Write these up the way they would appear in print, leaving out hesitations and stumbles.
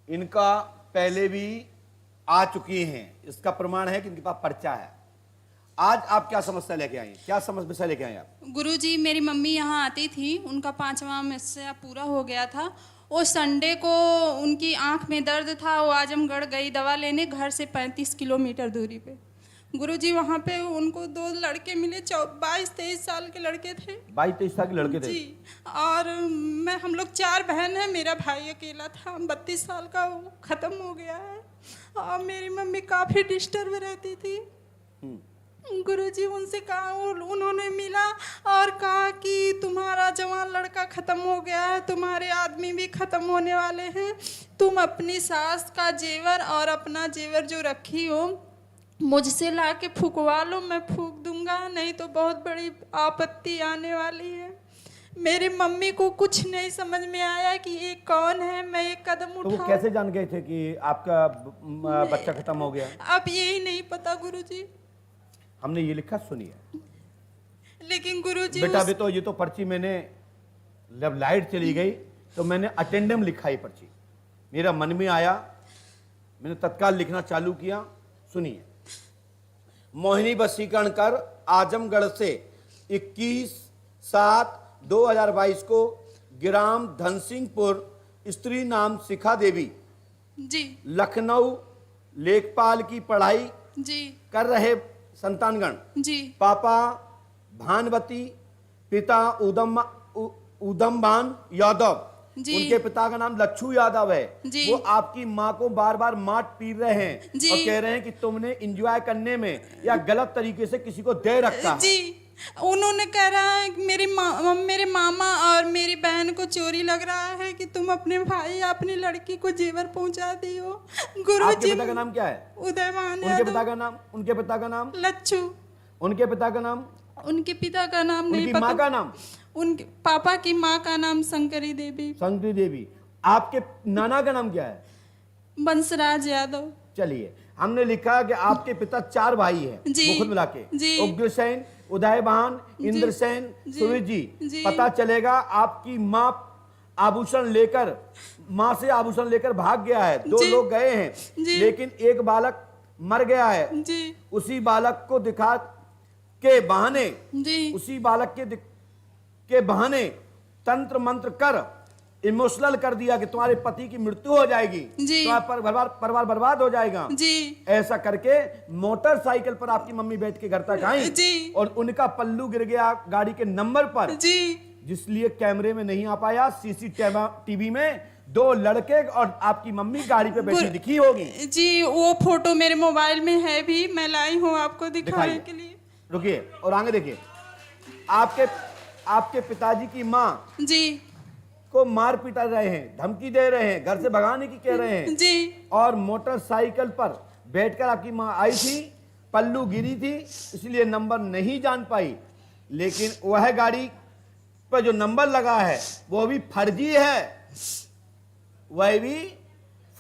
इनका पहले भी आ चुकी हैं, इसका प्रमाण है कि इनके पास पर्चा है। आज आप क्या समस्या लेके आई, क्या समस्या लेके आई आप? गुरुजी, मेरी मम्मी यहाँ आती थी, उनका 5वां मस्या पूरा हो गया था। वो संडे को उनकी आंख में दर्द था, वो आजमगढ़ गई दवा लेने, घर से 35 किलोमीटर दूरी पे। गुरुजी, वहाँ पे उनको 2 लड़के मिले, 22-23 साल के लड़के थे। 22-23 साल के लड़के थे जी। और हम लोग 4 बहन हैं, मेरा भाई अकेला था, 32 साल का, वो ख़त्म हो गया है। और मेरी मम्मी काफ़ी डिस्टर्ब रहती थी। गुरुजी, उनसे कहा, उन्होंने मिला और कहा कि तुम्हारा जवान लड़का ख़त्म हो गया है, तुम्हारे आदमी भी ख़त्म होने वाले हैं, तुम अपनी सास का जेवर और अपना जेवर जो रखी हो मुझसे ला के फूकवा लो, मैं फूक दूंगा, नहीं तो बहुत बड़ी आपत्ति आने वाली है। मेरी मम्मी को कुछ नहीं समझ में आया कि ये कौन है, मैं एक कदम तो वो उठाऊं। कैसे जान गए थे कि आपका बच्चा खत्म हो गया? अब यही नहीं पता गुरुजी। हमने ये लिखा, सुनिए। लेकिन गुरुजी बेटा भी तो ये तो पर्ची मैंने, जब लाइट चली गई तो मैंने अटेंडम लिखा, ही पर्ची मेरा मन में आया, मैंने तत्काल लिखना चालू किया। सुनिए, मोहिनी वशीकरण कर आजमगढ़ से 21/7/2022 को ग्राम धनसिंहपुर, स्त्री नाम शिखा देवी, जी लखनऊ लेखपाल की पढ़ाई जी कर रहे संतानगण, जी पापा भानवती, पिता उदमबान यादव, जी। उनके पिता का नाम लच्छू यादव है। जी। वो आपकी माँ को बार बार मार पीट रहे हैं जी। और कह रहे हैं कि तुमने एंजॉय करने में या गलत तरीके से किसी को दे रखा है। जी। उन्होंने कह रहा है कि मेरे मामा और मेरी बहन को चोरी लग रहा है कि तुम अपने भाई या अपनी लड़की को जेवर पहुंचा दी हो। गुरुजी, आपके पिता का नाम क्या है? उदयमान उनके पिता का नाम? उनके पिता का नाम? लच्छू। उनके पिता का नाम? उनके पिता का नाम नहीं उनकी पता। माँ का नाम? उनके पापा की माँ का नाम शंकरी देवी। शंकरी देवी। आपके नाना का नाम क्या है? बंसराज यादव। चलिए, हमने लिखा कि आपके पिता 4 भाई हैं, जी। वो खुद मिला के, जी। उग्रसेन, उदयभान, इंद्रसेन, सुमित जी। पता चलेगा आपकी माँ आभूषण लेकर, माँ से आभूषण लेकर भाग गया है। 2 लोग गए हैं, लेकिन एक बालक मर गया है। जी। उसी बालक को दिखा के बहाने, जी। उसी बालक के बहाने तंत्र मंत्र कर इमोशनल कर दिया कि तुम्हारे पति की मृत्यु हो जाएगी, तुम्हारा परिवार बर्बाद हो जाएगा। जी। ऐसा करके मोटरसाइकिल पर आपकी मम्मी बैठ के घर तक आई जी। और उनका पल्लू गिर गया गाड़ी के नंबर पर, जी। जिसलिए कैमरे में नहीं आ पाया। सीसीटीवी में 2 लड़के और आपकी मम्मी गाड़ी पे बैठी दिखी होगी। जी, वो फोटो मेरे मोबाइल में है भी, मैं लाई हूँ आपको दिखाने के लिए। रुकिए और आगे देखिए, आपके पिताजी की माँ जी को मार पीटा रहे हैं, धमकी दे रहे हैं, घर से भगाने की कह रहे हैं। जी। और मोटरसाइकिल पर बैठकर आपकी माँ आई थी, पल्लू गिरी थी, इसलिए नंबर नहीं जान पाई। लेकिन वह गाड़ी पर जो नंबर लगा है वो भी फर्जी है, वह भी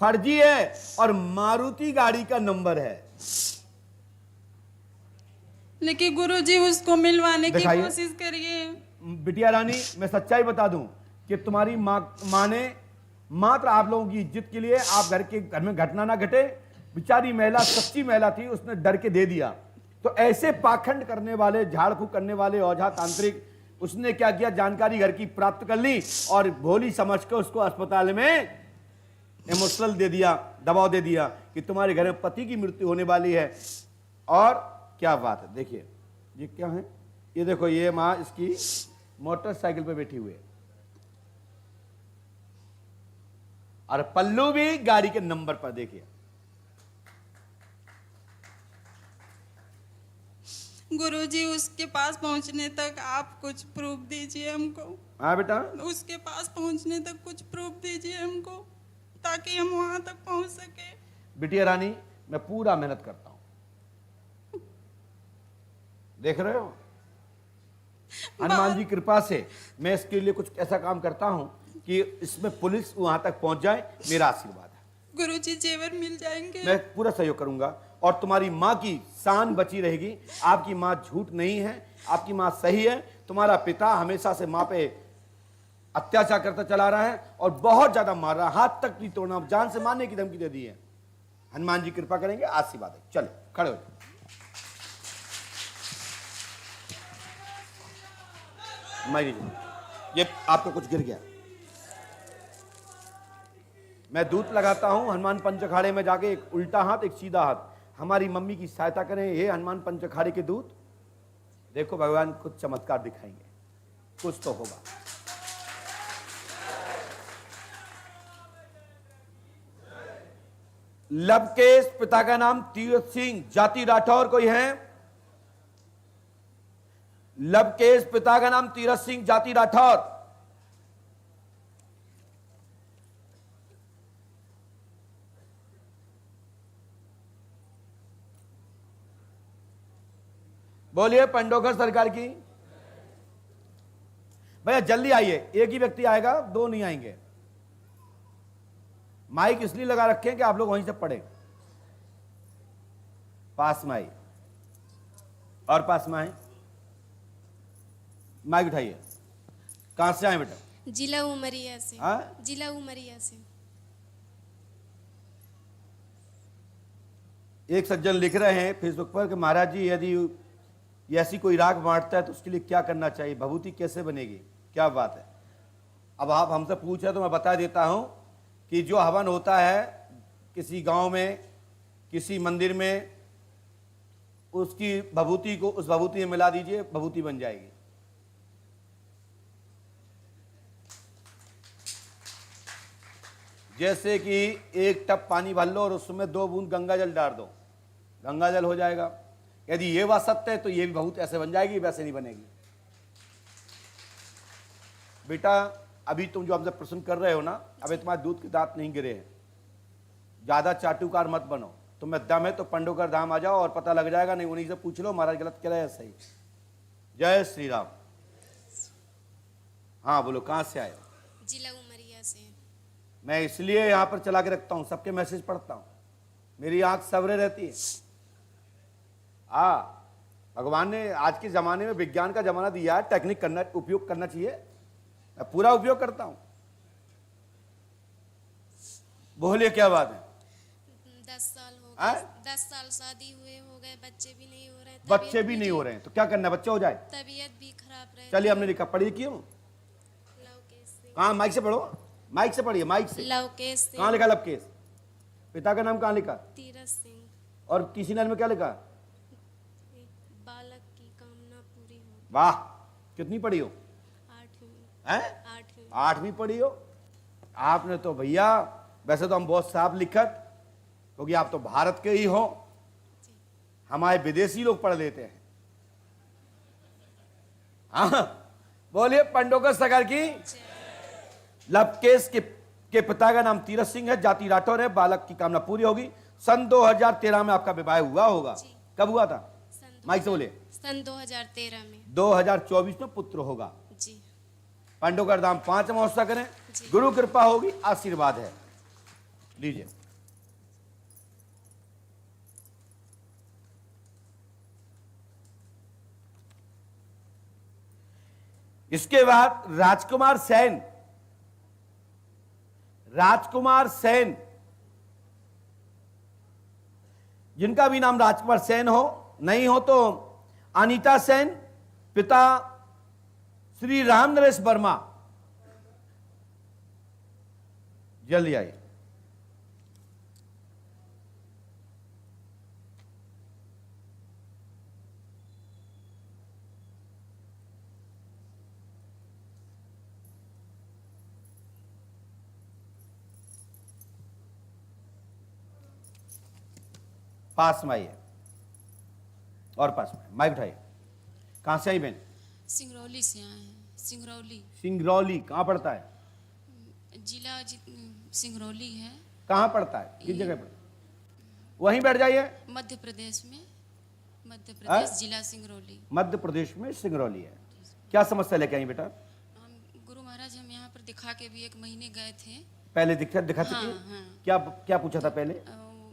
फर्जी है और मारुति गाड़ी का नंबर है। लेकिन गुरुजी, उसको मिलवाने की दिखाइए। कोशिश करिए। बिटिया रानी, मैं सच्चाई बता दूं कि तुम्हारी माँ ने मात्र आप लोगों की इज्जत के लिए, आप घर में घटना ना घटे, बेचारी महिला सच्ची महिला थी, उसने डर के दे दिया। तो ऐसे पाखंड करने वाले, झाड़ फूक करने वाले ओझा तांत्रिक, उसने क्या किया, जानकारी घर की प्राप्त कर ली और भोली समझ कर उसको अस्पताल में इमोशनल दे दिया, दबाव दे दिया कि तुम्हारे घर में पति की मृत्यु होने वाली है। और क्या बात है, देखिए ये क्या है, ये देखो, ये माँ इसकी मोटरसाइकिल पे बैठी हुई है और पल्लू भी गाड़ी के नंबर पर। देखिए गुरुजी, उसके पास पहुंचने तक आप कुछ प्रूफ दीजिए हमको। हाँ बेटा, उसके पास पहुंचने तक कुछ प्रूफ दीजिए हमको, ताकि हम वहां तक पहुंच सके। बिटिया रानी, मैं पूरा मेहनत करता हूं, देख रहे हो, हनुमान जी कृपा से मैं इसके लिए कुछ ऐसा काम करता हूं कि इसमें पुलिस वहां तक पहुंच जाए, मेरा आशीर्वाद है। गुरुजी, जेवर मिल जाएंगे? मैं पूरा सहयोग करूंगा और तुम्हारी माँ की शान बची रहेगी। आपकी माँ झूठ नहीं है, आपकी माँ सही है। तुम्हारा पिता हमेशा से माँ पे अत्याचार करता चला रहा है और बहुत ज्यादा मार रहा है, हाथ तक नहीं तोड़ना, जान से मारने की धमकी दे दी है। हनुमान जी कृपा करेंगे, आशीर्वाद है। चलो खड़े हो जाओ। मारी जी, ये आपको कुछ गिर गया। मैं दूत लगाता हूं हनुमान पंच अखाड़े में जाके, एक उल्टा हाथ एक सीधा हाथ। हमारी मम्मी की सहायता करें हे हनुमान पंच अखाड़े के दूत। देखो भगवान कुछ चमत्कार दिखाएंगे, कुछ तो होगा। लवकेश, पिता का नाम तीरथ सिंह, जाति राठौर। कोई है? लवकेश, पिता का नाम तीरथ सिंह, जाति राठौर। बोलिए पंडोकर सरकार की। भैया जल्दी आइए, एक ही व्यक्ति आएगा, दो नहीं आएंगे। माइक इसलिए लगा रखे हैं कि आप लोग वहीं से पढ़े। पास में आइए, और पास में आए, माइक उठाइए। कहां से आए बेटा? जिला उमरिया से। हाँ? जिला उमरिया से। एक सज्जन लिख रहे हैं फेसबुक पर कि महाराज जी यदि ऐसी कोई राग बांटता है तो उसके लिए क्या करना चाहिए, भभूति कैसे बनेगी? क्या बात है। अब आप हमसे पूछ रहे तो मैं बता देता हूं कि जो हवन होता है किसी गांव में, किसी मंदिर में, उसकी भभूति को उस भभूति में मिला दीजिए, भभूति बन जाएगी। जैसे कि एक टब पानी भर लो और उसमें 2 बूंद गंगा जल डाल दो, गंगा जल हो जाएगा। यदि ये बात सत्य है तो ये भी बहुत ऐसे बन जाएगी, वैसे नहीं बनेगी। बेटा अभी तुम जो हमसे प्रश्न कर रहे हो ना, अभी तुम्हारे दूध के दांत नहीं गिरे हैं, ज्यादा चाटुकार मत बनो। तुम्हें दम है तो पंडोकर धाम आ जाओ और पता लग जाएगा, नहीं उन्हीं से पूछ लो महाराज गलत कह रहे हैं सही। जय श्री राम। हाँ बोलो, कहां से आए? जिला उमरिया से। मैं इसलिए यहां पर चला के रखता हूं, सबके मैसेज पढ़ता हूं, मेरी आंख सवरे रहती है। भगवान ने आज के जमाने में विज्ञान का जमाना दिया है, टेक्निक करना, उपयोग करना चाहिए, मैं पूरा उपयोग करता हूं। बोलिए क्या बात है? 10 साल हो गए। 10 साल शादी हुए हो गए, बच्चे भी नहीं हो रहे। बच्चे भी नहीं हो रहे हैं तो क्या करना है, बच्चे हो जाए। तबीयत भी खराब रहे। चलिए हमने लिखा, पढ़िए क्यों? लवकेश सिंह। कहाँ? माइक से पढ़ो, माइक से पढ़िए, माइक से। लवकेश सिंह। कहाँ लिखा लवकेश? पिता का नाम कहाँ लिखा? तीरथ सिंह। और किसी ने में क्या लिखा? बालक की कामना पूरी हो। वाह, कितनी पढ़ी हो? 8वीं। हैं? 8वीं। 8वीं पढ़ी हो आपने तो भैया। वैसे तो हम बहुत साफ लिखत, क्योंकि आप तो भारत के ही हो, हमारे विदेशी लोग पढ़ लेते हैं। हाँ बोलिए पंडोकर सरकार की। लवकेश के पिता का नाम तीरथ सिंह है, जाति राठौर है, बालक की कामना पूरी होगी। सन 2013 में आपका विवाह हुआ होगा। कब हुआ था? माइक से बोले। सन 2013 में। 2024 में पुत्र होगा। जी। पंडोकर धाम 5 अमावस्या करें, गुरु कृपा होगी, आशीर्वाद है। लीजिए। इसके बाद राजकुमार सेन, राजकुमार सेन, जिनका भी नाम राजकुमार सेन हो, नहीं हो तो अनीता सेन, पिता श्री राम नरेश वर्मा। जल्दी आइए। पास में आइए, और पास में माइक उठाइए। कहां से आई बहन? सिंगरौली से आए हैं। सिंगरौली। सिंगरौली कहां पड़ता है? जिला सिंगरौली है। कहां पड़ता है, किस जगह पर? वहीं बैठ जाइए। मध्य प्रदेश में। मध्य प्रदेश जिला सिंगरौली। मध्य प्रदेश में सिंगरौली है। क्या समस्या लेके आई बेटा? हम गुरु महाराज हम यहाँ पर दिखा के भी 1 महीने गए थे। पहले दिखा चुकी? हाँ। क्या क्या पूछा था पहले?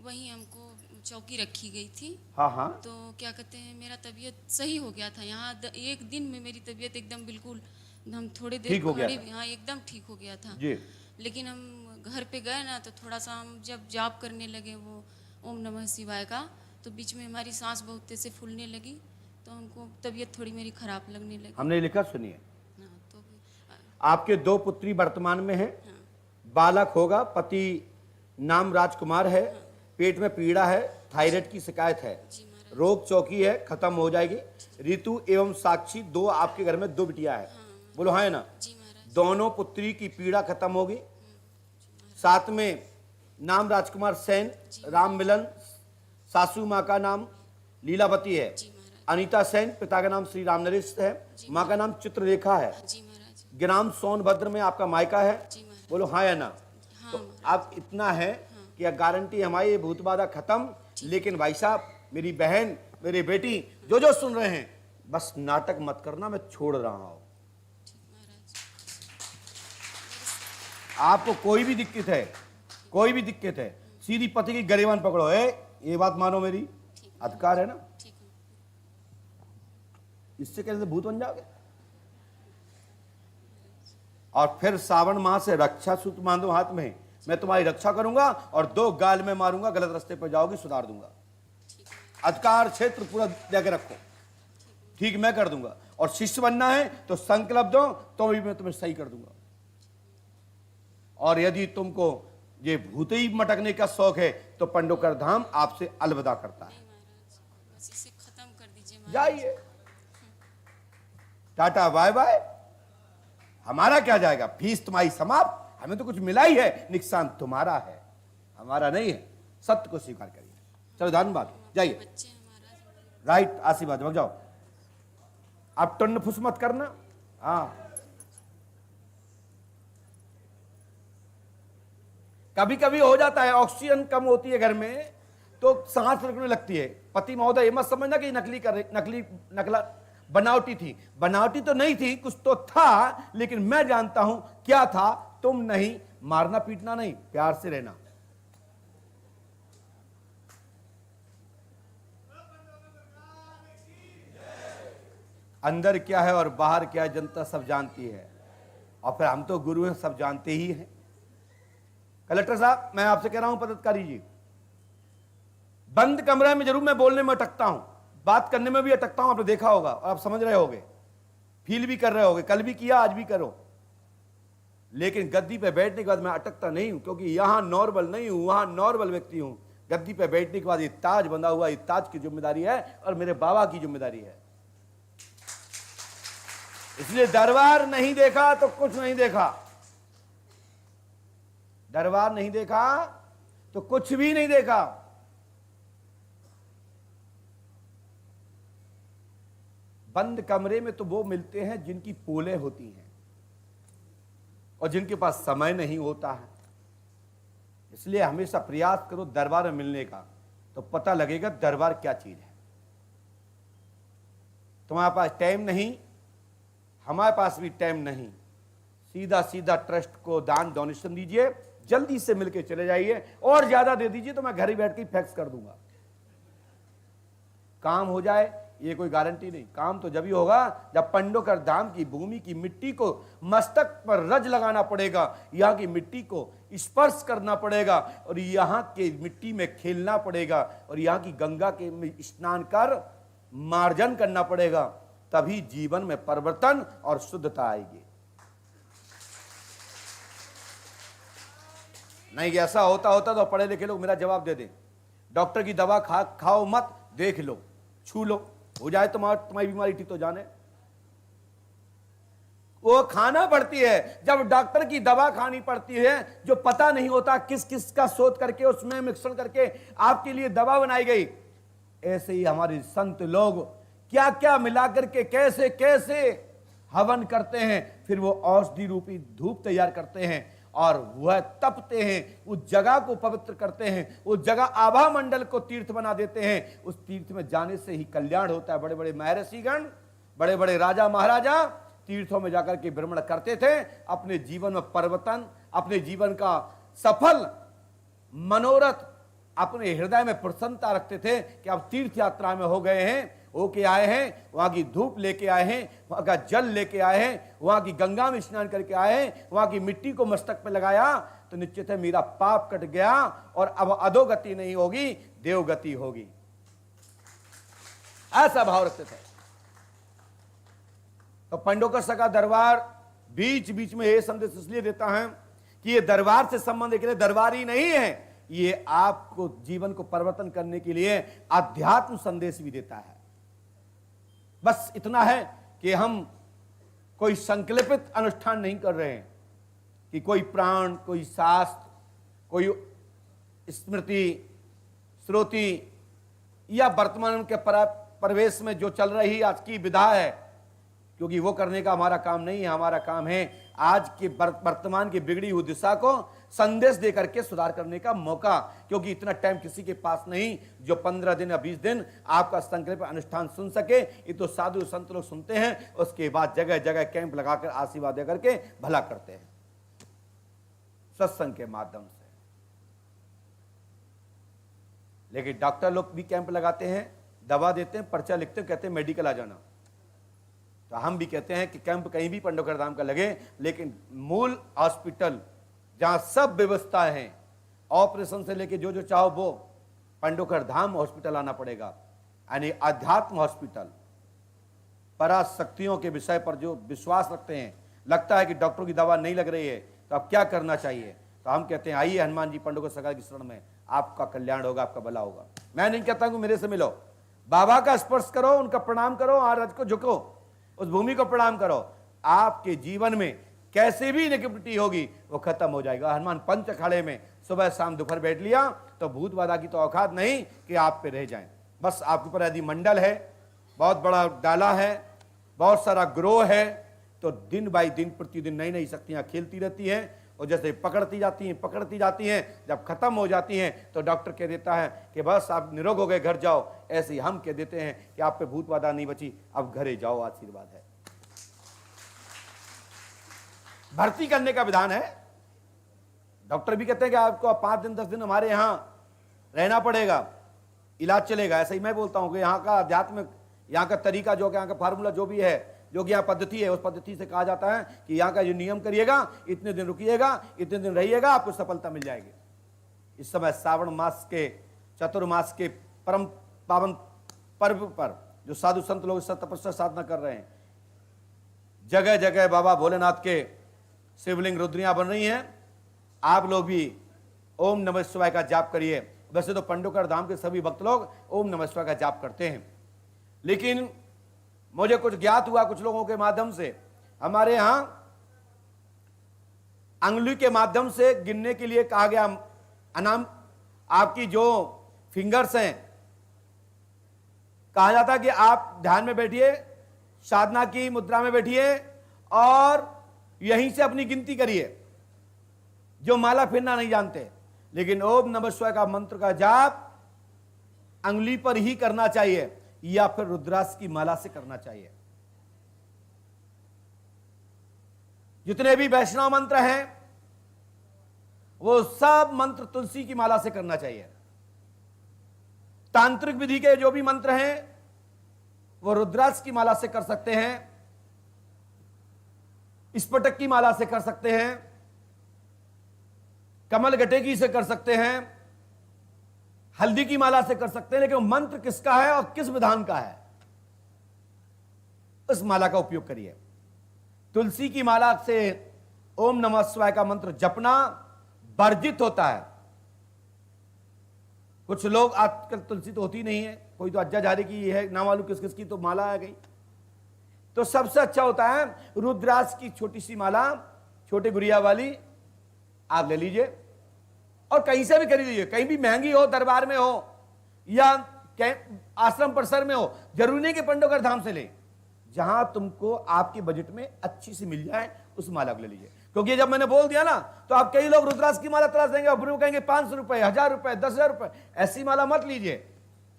वहीं हमको चौकी रखी गई थी। हाँ हाँ। तो क्या कहते हैं, मेरा तबीयत सही हो गया था। यहाँ 1 दिन में मेरी तबीयत एकदम बिल्कुल हम थोड़ी देर ठीक हो गया खड़ी था? भी, हाँ एकदम ठीक हो गया था। जी। लेकिन हम घर पे गए ना तो थोड़ा सा हम जब जाप करने लगे वो ओम नमः शिवाय का, तो बीच में हमारी सांस बहुत तेज से फूलने लगी, तो हमको तबीयत थोड़ी मेरी खराब लगने लगी। हमने लिखा, सुनिए। हाँ तो आपके 2 पुत्री वर्तमान में हैं, हाँ बालक होगा, पति नाम राजकुमार है, पेट में पीड़ा है, थायराइड की शिकायत है, जी महाराज। रोग चौकी है, खत्म हो जाएगी। ऋतु एवं साक्षी 2 आपके घर में 2 बिटिया है, बोलो हाँ है ना? जी महाराज। दोनों पुत्री की पीड़ा खत्म होगी। साथ में नाम राजकुमार सेन, राम मिलन, सासू माँ का नाम लीलावती है, जी महाराज। अनीता सेन, पिता का नाम श्री राम नरेश है, माँ का नाम चित्ररेखा है, जी महाराज। ग्राम सोनभद्र में आपका मायका है, जी महाराज। बोलो हाँ या ना? हाँ तो महाराज। अब इतना है कि यह गारंटी हमारी, ये भूत बाधा खत्म। लेकिन भाई साहब, मेरी बहन, मेरी बेटी, जो जो सुन रहे हैं, बस नाटक मत करना, मैं छोड़ रहा हूं। ठीक महाराज। आपको कोई भी दिक्कत है, कोई भी दिक्कत है, सीधी पति की गरेबान पकड़ो है, ये बात मानो मेरी, अधिकार है ना? ठीक है। इससे कैसे भूत बन जाओगे? और फिर सावन माह से रक्षा सूत्र बांधो हाथ में, मैं तुम्हारी रक्षा करूंगा और 2 गाल में मारूंगा, गलत रास्ते पर जाओगी, सुधार दूंगा। अधिकार क्षेत्र पूरा देके रखो, ठीक मैं कर दूंगा। और शिष्य बनना है तो संकल्प दो, तो भी मैं तुम्हें सही कर दूंगा। और यदि तुमको ये भूतई मटकने का शौक है तो पंडोकर धाम आपसे अलविदा करता है। नहीं महाराज, बस इसे खत्म कर दीजिए महाराज। जाइए, टाटा बाय बाय। हमारा क्या जाएगा, फीस तुम्हारी समाप्त, हमें तो कुछ मिला ही है, नुकसान तुम्हारा है, हमारा नहीं है। सत्य को स्वीकार करिए। चलो धन्यवाद, जाइए। बच्चे हैं महाराज। राइट, आशीर्वाद, भाग जाओ। आप टन फुस मत करना। हाँ, कभी कभी हो जाता है, ऑक्सीजन कम होती है घर में तो सांस रुकने लगती है। पति महोदय ये मत समझना कि नकली कर नकला बनावटी थी, बनावटी तो नहीं थी, कुछ तो था, लेकिन मैं जानता हूं क्या था। तुम नहीं, मारना पीटना नहीं, प्यार से रहना। अंदर क्या है और बाहर क्या है जनता सब जानती है, और फिर हम तो गुरु हैं, सब जानते ही हैं। कलेक्टर साहब, मैं आपसे कह रहा हूं, पदाधिकारी जी, बंद कमरे में जरूर मैं बोलने में अटकता हूं, बात करने में भी अटकता हूं, आपने देखा होगा और आप समझ रहे होगे, फील भी कर रहे होगे, कल भी किया, आज भी करो। लेकिन गद्दी पे बैठने के बाद मैं अटकता नहीं हूं, क्योंकि यहां नॉर्मल नहीं हूं, वहां नॉर्मल व्यक्ति हूं। गद्दी पे बैठने के बाद ये ताज बंधा हुआ, ये ताज की जिम्मेदारी है और मेरे बाबा की जिम्मेदारी है। इसलिए दरबार नहीं देखा तो कुछ नहीं देखा, दरबार नहीं देखा तो कुछ भी नहीं देखा। बंद कमरे में तो वो मिलते हैं जिनकी पोलें होती हैं और जिनके पास समय नहीं होता है। इसलिए हमेशा प्रयास करो दरबार में मिलने का, तो पता लगेगा दरबार क्या चीज है। तुम्हारे पास टाइम नहीं, हमारे पास भी टाइम नहीं, सीधा सीधा ट्रस्ट को दान डोनेशन दीजिए, जल्दी से मिलके चले जाइए, और ज्यादा दे दीजिए तो मैं घर ही बैठ के फैक्स कर दूंगा। काम हो जाए ये कोई गारंटी नहीं। काम तो जब ही होगा जब पंडोकर धाम की भूमि की मिट्टी को मस्तक पर रज लगाना पड़ेगा, यहाँ की मिट्टी को स्पर्श करना पड़ेगा और यहाँ के मिट्टी में खेलना पड़ेगा और यहाँ की गंगा के में स्नान कर मार्जन करना पड़ेगा, तभी जीवन में परिवर्तन और शुद्धता आएगी। नहीं ऐसा होता तो पढ़े लिखे लोग मेरा जवाब दे दें, डॉक्टर की दवा खाओ मत, देख लो, छू लो, हो जाए तुम्हारी बीमारी ठीक तो जाने। वो खाना पड़ती है, जब डॉक्टर की दवा खानी पड़ती है जो पता नहीं होता किस किस का शोध करके उसमें मिश्रण करके आपके लिए दवा बनाई गई। ऐसे ही हमारे संत लोग क्या क्या मिलाकर के कैसे कैसे हवन करते हैं, फिर वो औषधि रूपी धूप तैयार करते हैं और वह तपते हैं, उस जगह को पवित्र करते हैं, उस जगह आभा मंडल को तीर्थ बना देते हैं। उस तीर्थ में जाने से ही कल्याण होता है। बड़े बड़े महर्षिगण, बड़े बड़े राजा महाराजा तीर्थों में जाकर के भ्रमण करते थे, अपने जीवन में परिवर्तन, अपने जीवन का सफल मनोरथ अपने हृदय में प्रसन्नता रखते थे कि अब तीर्थ यात्रा में हो गए हैं, होके आए हैं, वहां की धूप लेके आए हैं, वहां का जल लेके आए हैं, वहां की गंगा में स्नान करके आए हैं, वहां की मिट्टी को मस्तक पे लगाया, तो निश्चित है मेरा पाप कट गया और अब अधोगति नहीं होगी, देवगति होगी। ऐसा भाव रखते थे। तो पंडोकस्स का दरबार बीच बीच में यह संदेश इसलिए देता है कि ये दरबार से संबंध के लिए दरबार ही नहीं है, ये आपको जीवन को परिवर्तन करने के लिए अध्यात्म संदेश भी देता है। बस इतना है कि हम कोई संकल्पित अनुष्ठान नहीं कर रहे हैं कि कोई प्राण, कोई शास्त्र, कोई स्मृति, श्रुति या वर्तमान के परिवेश में जो चल रही आज की विधा है, क्योंकि वो करने का हमारा काम नहीं है। हमारा काम है आज के वर्तमान की बिगड़ी हुई दिशा को संदेश दे करके सुधार करने का मौका, क्योंकि इतना टाइम किसी के पास नहीं जो 15 दिन या 20 दिन आपका संकल्प अनुष्ठान सुन सके। ये तो साधु संत लोग सुनते हैं, उसके बाद जगह जगह कैंप लगाकर आशीर्वाद दे करके भला करते हैं सत्संग के माध्यम से। लेकिन डॉक्टर लोग भी कैंप लगाते हैं, दवा देते हैं, पर्चा लिखते हैं, कहते हैं मेडिकल आ जाना। तो हम भी कहते हैं कि कैंप कहीं भी पंडोकर धाम का लगे, लेकिन मूल हॉस्पिटल जहां सब व्यवस्था है, ऑपरेशन से लेके जो जो चाहो वो पंडोकर धाम हॉस्पिटल आना पड़ेगा। यानी अध्यात्म हॉस्पिटल, पराशक्तियों के विषय पर जो विश्वास रखते हैं, लगता है कि डॉक्टरों की दवा नहीं लग रही है तो अब क्या करना चाहिए, तो हम कहते हैं आइए हनुमान जी पंडोकर सरकार की शरण में, आपका कल्याण होगा, आपका भला होगा। मैं नहीं कहता हूं मेरे से मिलो, बाबा का स्पर्श करो, उनका प्रणाम करो, आरज को झुको, उस भूमि को प्रणाम करो, आपके जीवन में कैसे भी नेगेटिविटी होगी वो खत्म हो जाएगा। हनुमान पंच अखाड़े में सुबह शाम दोपहर बैठ लिया तो भूत बाधा की तो औकात नहीं कि आप पे रह जाएं। बस आपके ऊपर यदि मंडल है, बहुत बड़ा डाला है, बहुत सारा ग्रोह है, तो दिन बाई दिन प्रतिदिन नई नई शक्तियां खेलती रहती हैं और जैसे पकड़ती जाती हैं, जब खत्म हो जाती हैं तो डॉक्टर कह देता है कि बस आप निरोग हो गए, घर जाओ। ऐसे ही हम कह देते हैं कि आप पे भूत बाधा नहीं बची, अब घरे जाओ, आशीर्वाद है। भर्ती करने का विधान है। डॉक्टर भी कहते हैं कि आपको 5 दिन 10 दिन हमारे यहां रहना पड़ेगा, इलाज चलेगा। ऐसा ही मैं बोलता हूं कि यहाँ का अध्यात्म, यहाँ का तरीका, जो यहाँ का फार्मूला जो भी है, जो कि यहाँ पद्धति है, उस पद्धति से कहा जाता है कि यहाँ का जो नियम करिएगा, इतने दिन रुकिएगा, इतने दिन रहिएगा, आपको सफलता मिल जाएगी। इस समय श्रावण मास के चतुर्मास के परम पावन पर्व पर जो साधु संत लोग तपस्या साधना कर रहे हैं, जगह जगह बाबा भोलेनाथ के शिवलिंग रुद्रियां बन रही हैं। आप लोग भी ओम नमः शिवाय का जाप करिए। वैसे तो पंडोकर धाम के सभी भक्त लोग ओम नमः शिवाय का जाप करते हैं, लेकिन मुझे कुछ ज्ञात हुआ कुछ लोगों के माध्यम से, हमारे यहां अंगुली के माध्यम से गिनने के लिए कहा गया। अनाम आपकी जो फिंगर्स हैं, कहा जाता कि आप ध्यान में बैठिए, साधना की मुद्रा में बैठिए और यहीं से अपनी गिनती करिए। जो माला फिरना नहीं जानते, लेकिन ओम नमः शिवाय का मंत्र का जाप अंगुली पर ही करना चाहिए या फिर रुद्राक्ष की माला से करना चाहिए। जितने भी वैष्णव मंत्र हैं वो सब मंत्र तुलसी की माला से करना चाहिए। तांत्रिक विधि के जो भी मंत्र हैं वो रुद्राक्ष की माला से कर सकते हैं, स्फटिक की माला से कर सकते हैं, कमल गटेकी से कर सकते हैं, हल्दी की माला से कर सकते हैं। लेकिन मंत्र किसका है और किस विधान का है, उस माला का उपयोग करिए। तुलसी की माला से ओम नमः शिवाय का मंत्र जपना वर्जित होता है। कुछ लोग, आजकल तुलसी तो होती नहीं है, कोई तो अज्जा झारी की है, ना मालूम किस किस की तो माला आ गई। तो सबसे अच्छा होता है रुद्राक्ष की छोटी सी माला, छोटे गुड़िया वाली, आप ले लीजिए और कहीं से भी खरीद लीजिए। कहीं भी महंगी हो, दरबार में हो या आश्रम परिसर में हो, जरूरी नहीं कि पंडोकर धाम से ले, जहां तुमको आपके बजट में अच्छी सी मिल जाए उस माला को ले लीजिए। क्योंकि जब मैंने बोल दिया ना, तो आप कई लोग रुद्राक्ष की माला तलाश देंगे और फिर वो कहेंगे 500 रुपए, 1000 रुपए, 10,000 रुपए। ऐसी माला मत लीजिए।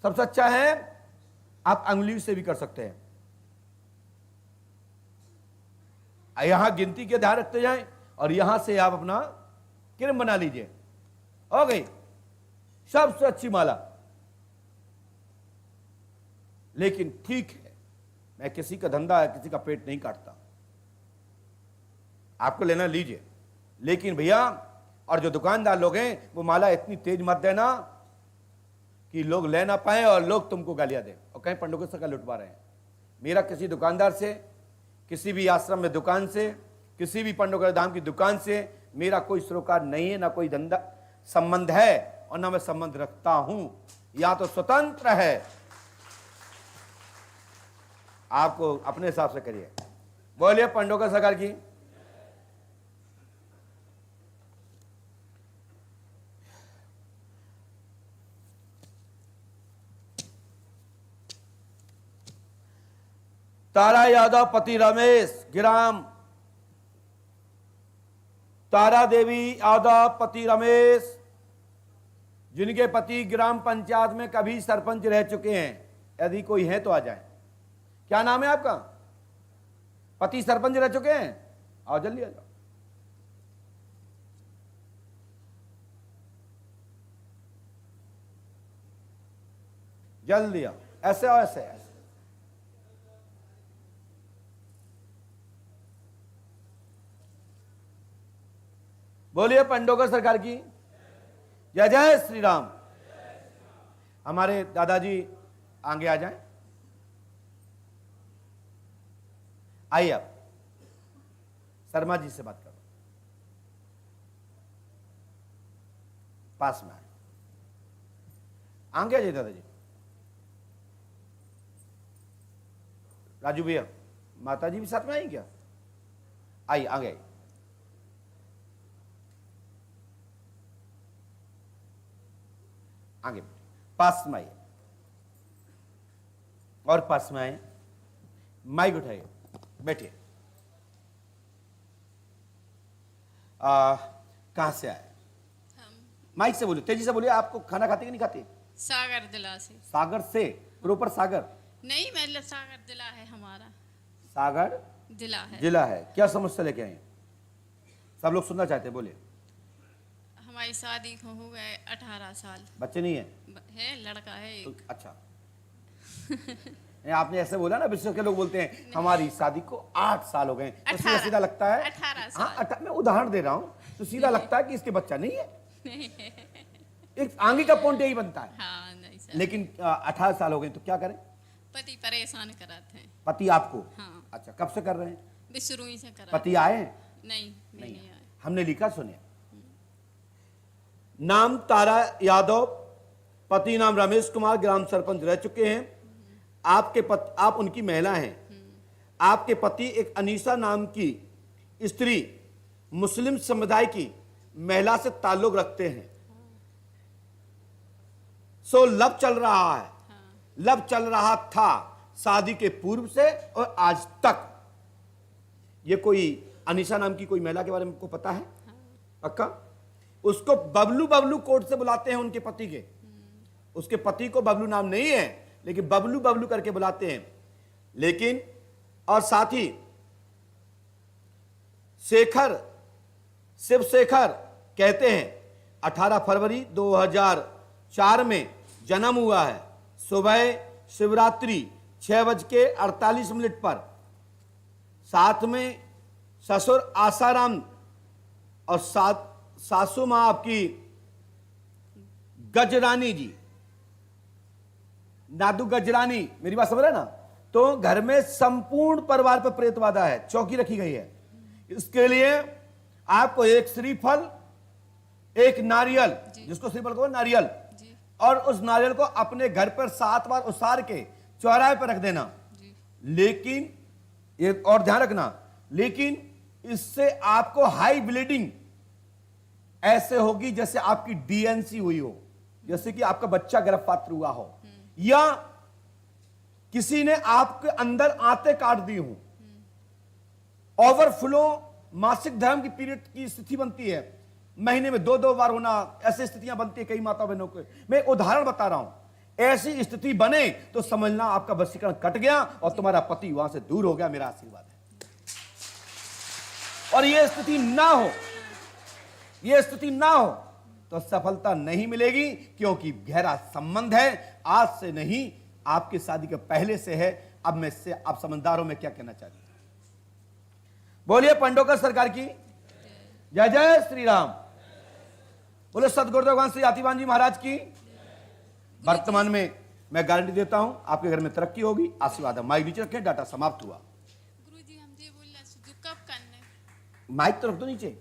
सबसे अच्छा है आप अंगुली से भी कर सकते हैं। यहां गिनती के ध्यान रखते जाएं और यहां से आप अपना किरण बना लीजिए, हो गई सबसे अच्छी माला। लेकिन ठीक है, मैं किसी का धंधा है, किसी का पेट नहीं काटता, आपको लेना लीजिए, लेकिन भैया और जो दुकानदार लोग हैं वो माला इतनी तेज मत देना कि लोग ले ना पाए और लोग तुमको गालियां दें और कहीं पंडों के सका लुटवा रहे हैं। मेरा किसी दुकानदार से, किसी भी आश्रम में दुकान से, किसी भी पंडों धाम की दुकान से मेरा कोई सरोकार नहीं है, ना कोई धंधा संबंध है और ना मैं संबंध रखता हूं, या तो स्वतंत्र है, आपको अपने हिसाब से करिए। बोलिए पंडों का सरकार की। तारा यादव पति रमेश ग्राम, तारा देवी यादव पति रमेश, जिनके पति ग्राम पंचायत में कभी सरपंच रह चुके हैं, यदि कोई है तो आ जाए। क्या नाम है आपका? पति सरपंच रह चुके हैं? आओ जल्दी आ जाओ। जल्दी आओ, ऐसे आओ, ऐसे ऐसे। बोलिए पंडोगर सरकार की जय जय श्री राम। हमारे दादाजी आगे आ जाएं। आइए आप शर्मा जी से बात करो, पास में आए, आगे आ जाइए दादाजी। राजू भैया, माता जी भी साथ में आई क्या? आइए आगे आइए। आगे पास में आइए और पास में आए, माइक उठाइए, बैठिए। कहां से आए? माइक से बोलिए, तेजी से बोलिए। आपको खाना खाते कि नहीं खाते? सागर जिला से। सागर से? प्रॉपर सागर नहीं, मतलब सागर जिला है हमारा। सागर जिला है। जिला है। क्या समस्या लेके आए? सब लोग सुनना चाहते हैं, बोलिए। हमारी शादी को हो गए 18 साल। बच्चे नहीं है? है, लड़का है एक। अच्छा। आपने ऐसे बोला ना, विश्व के लोग बोलते हैं हमारी शादी को 8 साल हो गए, तो सीधा सीधा लगता है 18 साल। हाँ, मैं उदाहरण दे रहा हूं, तो सीधा लगता है कि इसके बच्चा नहीं है। एक आगे का पॉइंट यही बनता है। हाँ, नहीं सर। लेकिन 18 साल हो गए तो क्या करें? पति परेशान कराते हैं। पति आपको? हाँ। अच्छा, कब से कर रहे हैं? शुरू ही से कराते। पति आए? नहीं, नहीं आए। हमने लिखा, सुनिए। नाम तारा यादव, पति नाम रमेश कुमार, ग्राम सरपंच रह चुके हैं। आप उनकी महिला हैं। आपके पति एक अनीसा नाम की स्त्री, मुस्लिम समुदाय की महिला से ताल्लुक रखते हैं। सो लव चल रहा है। लव चल रहा था शादी के पूर्व से और आज तक। ये कोई अनीसा नाम की कोई महिला के बारे में आपको पता है? पक्का? उसको बबलू बबलू कोर्ट से बुलाते हैं उनके पति के। उसके पति को बबलू नाम नहीं है, लेकिन बबलू बबलू करके बुलाते हैं। लेकिन और साथ ही शिवशेखर कहते हैं 18 फरवरी 2004 में जन्म हुआ है। सुबह शिवरात्रि 6:48 पर। साथ में ससुर आसाराम और सासू मां आपकी गजरानी जी, नादू गजरानी, मेरी बात समझ रहे ना? तो घर में संपूर्ण परिवार पर प्रेत बाधा है, चौकी रखी गई है। इसके लिए आपको एक श्रीफल, एक नारियल, जिसको श्रीफल कहो नारियल, और उस नारियल को अपने घर पर 7 बार उसार के चौराहे पर रख देना। लेकिन ये और ध्यान रखना, लेकिन इससे आपको हाई ब्लीडिंग ऐसे होगी जैसे आपकी डीएनसी हुई हो, जैसे कि आपका बच्चा गर्भपात हुआ हो, या किसी ने आपके अंदर आंतें काट दी हो। ओवरफ्लो मासिक धर्म की पीरियड की स्थिति बनती है, महीने में 2-2 बार होना, ऐसी स्थितियां बनती है कई माता बहनों को। मैं उदाहरण बता रहा हूं। ऐसी स्थिति बने तो समझना आपका वशीकरण कट गया और तुम्हारा पति वहां से दूर हो गया। मेरा आशीर्वाद है। और यह स्थिति ना हो, यह स्थिति ना हो तो सफलता नहीं मिलेगी, क्योंकि गहरा संबंध है। आज से नहीं, आपकी शादी के पहले से है। अब मैं इससे आप समझदारों में क्या कहना चाहती हूं? बोलिए पंडोकर सरकार की जय जय श्री राम। बोले सतगुरुदेव भगवान श्री आतिवान जी महाराज की। वर्तमान में मैं गारंटी देता हूं आपके घर में तरक्की होगी, आशीर्वाद है। माइक नीचे रखें, डाटा समाप्त हुआ। गुरुजी हम ये बोल रहे शुद्ध कब करना है? माइक तो रख दो नीचे,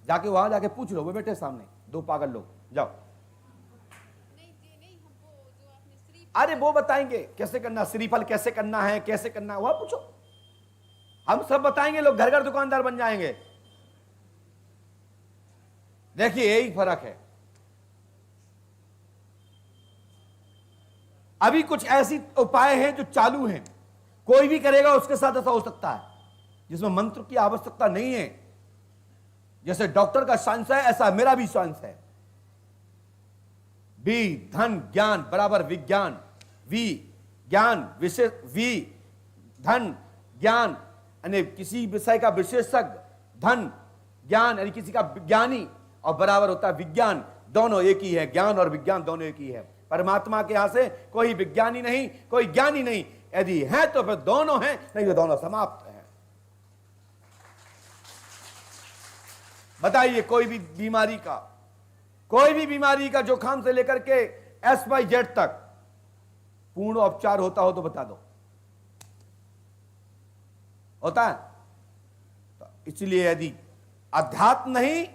जाके वहां जाके पूछ लो, वो बैठे सामने दो पागल लोग, जाओ। नहीं ये नहीं, हमको जो आपने श्री अरे वो बताएंगे कैसे करना, श्रीफल कैसे करना है, कैसे करना है, वहां पूछो, हम सब बताएंगे। लोग घर घर दुकानदार बन जाएंगे। देखिए यही फर्क है। अभी कुछ ऐसी उपाय हैं जो चालू हैं, कोई भी करेगा उसके साथ ऐसा हो सकता है, जिसमें मंत्र की आवश्यकता नहीं है। जैसे डॉक्टर का साइंस है, ऐसा मेरा भी साइंस है। बी धन ज्ञान बराबर विज्ञान, वी ज्ञान विशेष, वी धन ज्ञान यानी किसी विषय का विशेषज्ञ, धन ज्ञान यानी किसी का ज्ञानी, और बराबर होता है विज्ञान। दोनों एक ही है, ज्ञान और विज्ञान दोनों एक ही है। परमात्मा के यहां से कोई विज्ञानी नहीं, कोई ज्ञानी नहीं। यदि है तो फिर दोनों हैं, नहीं तो दोनों समाप्त हैं। बताइए कोई भी बीमारी का जोखाम से लेकर के XYZ तक पूर्ण उपचार होता हो तो बता दो, होता है? तो इसलिए यदि अध्यात्म नहीं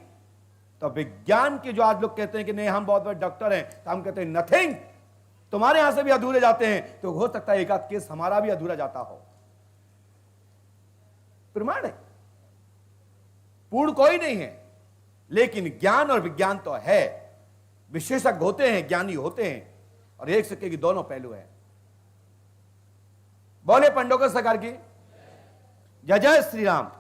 तो विज्ञान के जो आज लोग कहते हैं कि नहीं हम बहुत बड़े डॉक्टर हैं, तो हम कहते हैं नथिंग। तुम्हारे यहां से भी अधूरे जाते हैं, तो हो सकता है एक आध केस हमारा भी अधूरा जाता हो। प्रमाण है, पूर्ण कोई नहीं है, लेकिन ज्ञान और विज्ञान तो है। विशेषज्ञ होते हैं, ज्ञानी होते हैं, और एक सिक्के की दोनों पहलू है। बोले पंडोकर सरकार की जय जय श्री राम।